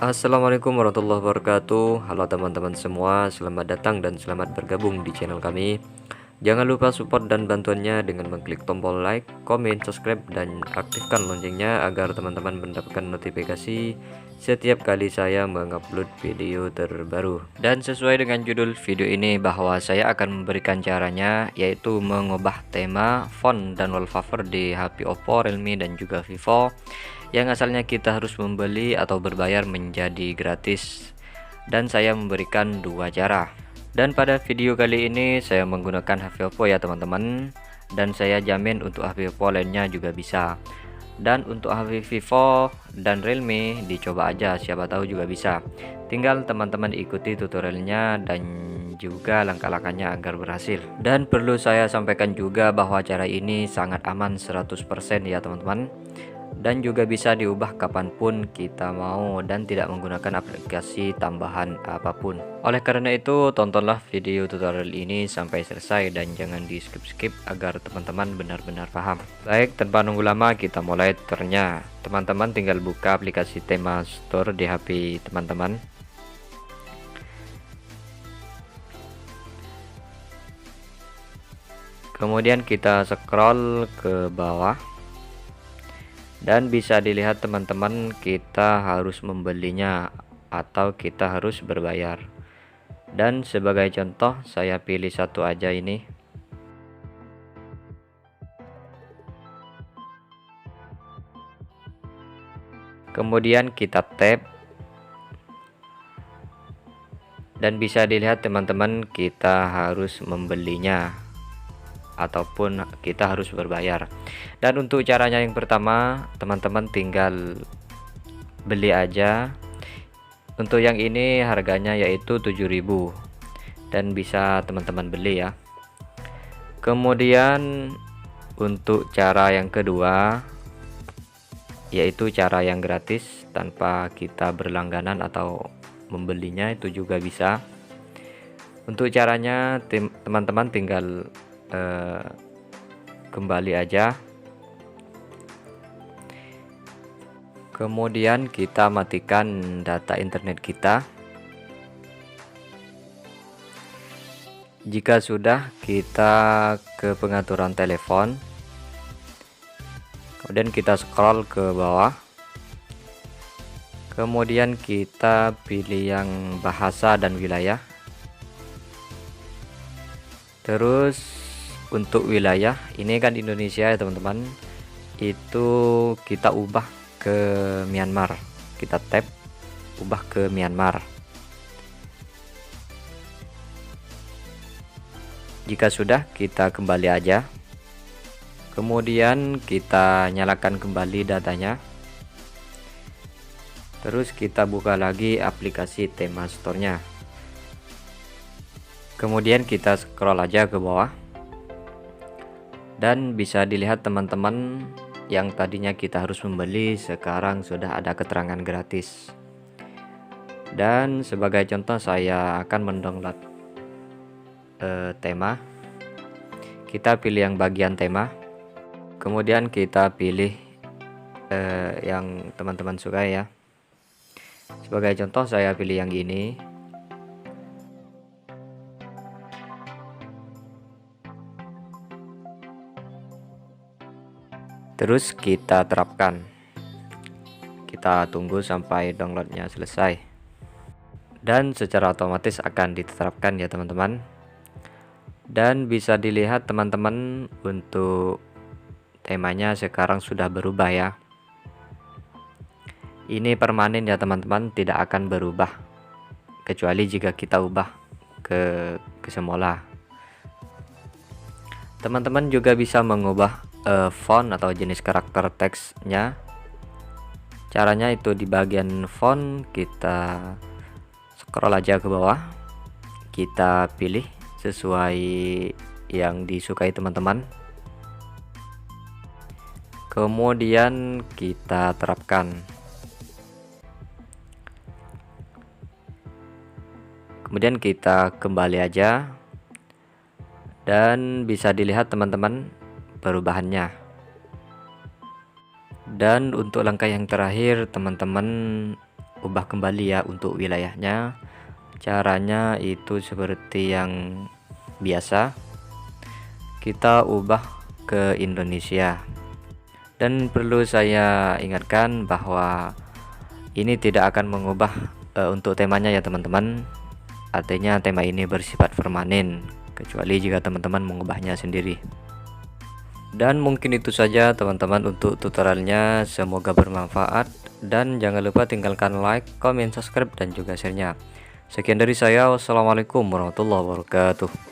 Assalamualaikum warahmatullahi wabarakatuh. Halo teman-teman semua, selamat datang dan selamat bergabung di channel kami. Jangan lupa support dan bantuannya dengan mengklik tombol like, komen, subscribe, dan aktifkan loncengnya agar teman-teman mendapatkan notifikasi setiap kali saya mengupload video terbaru. Dan sesuai dengan judul video ini bahwa saya akan memberikan caranya, yaitu mengubah tema, font, dan wallpaper di HP Oppo, Realme, dan juga Vivo yang asalnya kita harus membeli atau berbayar menjadi gratis, dan saya memberikan dua cara. Dan pada video kali ini saya menggunakan HP Oppo ya teman-teman, dan saya jamin untuk HP Oppo lainnya juga bisa. Dan untuk HP Vivo dan Realme dicoba aja, siapa tahu juga bisa. Tinggal teman-teman ikuti tutorialnya dan juga langkah-langkahnya agar berhasil. Dan perlu saya sampaikan juga bahwa cara ini sangat aman 100% ya teman-teman, dan juga bisa diubah kapanpun kita mau dan tidak menggunakan aplikasi tambahan apapun. Oleh karena itu, tontonlah video tutorial ini sampai selesai dan jangan di skip-skip agar teman-teman benar-benar paham. Baik, tanpa nunggu lama kita mulai tutorialnya. Teman-teman tinggal buka aplikasi Tema Store di HP teman-teman. Kemudian kita scroll ke bawah. Dan bisa dilihat teman-teman, kita harus membelinya atau kita harus berbayar. Dan sebagai contoh saya pilih satu aja ini. Kemudian kita tap. Dan bisa dilihat teman-teman, kita harus membelinya ataupun kita harus berbayar. Dan untuk caranya yang pertama, teman-teman tinggal beli aja. Untuk yang ini harganya yaitu 7.000 dan bisa teman-teman beli ya. Kemudian untuk cara yang kedua, yaitu cara yang gratis tanpa kita berlangganan atau membelinya, itu juga bisa. Untuk caranya teman-teman tinggal kembali aja, kemudian kita matikan data internet kita. Jika sudah, kita ke pengaturan telepon, kemudian kita scroll ke bawah, kemudian kita pilih yang bahasa dan wilayah. Terus untuk wilayah ini kan Indonesia ya teman-teman, itu kita ubah ke Myanmar. Kita tap ubah ke Myanmar. Jika sudah, kita kembali aja, kemudian kita nyalakan kembali datanya. Terus kita buka lagi aplikasi Tema Store-nya, kemudian kita scroll aja ke bawah. Dan bisa dilihat teman-teman, yang tadinya kita harus membeli sekarang sudah ada keterangan gratis. Dan sebagai contoh saya akan mendownload tema. Kita pilih yang bagian tema, kemudian kita pilih yang teman-teman suka ya. Sebagai contoh saya pilih yang ini. Terus kita terapkan, kita tunggu sampai downloadnya selesai, dan secara otomatis akan diterapkan ya teman-teman. Dan bisa dilihat teman-teman, untuk temanya sekarang sudah berubah ya. Ini permanen ya teman-teman, tidak akan berubah kecuali jika kita ubah ke semula. Teman-teman juga bisa mengubah font atau jenis karakter teksnya. Caranya itu di bagian font, kita scroll aja ke bawah, kita pilih sesuai yang disukai teman-teman, kemudian kita terapkan. Kemudian kita kembali aja, dan bisa dilihat teman-teman perubahannya. Dan untuk langkah yang terakhir, teman-teman ubah kembali ya untuk wilayahnya. Caranya itu seperti yang biasa, kita ubah ke Indonesia. Dan perlu saya ingatkan bahwa ini tidak akan mengubah untuk temanya ya teman-teman. Artinya tema ini bersifat permanen, kecuali jika teman-teman mengubahnya sendiri. Dan mungkin itu saja teman-teman untuk tutorialnya, semoga bermanfaat, dan jangan lupa tinggalkan like, comment, subscribe, dan juga share-nya. Sekian dari saya, wassalamualaikum warahmatullahi wabarakatuh.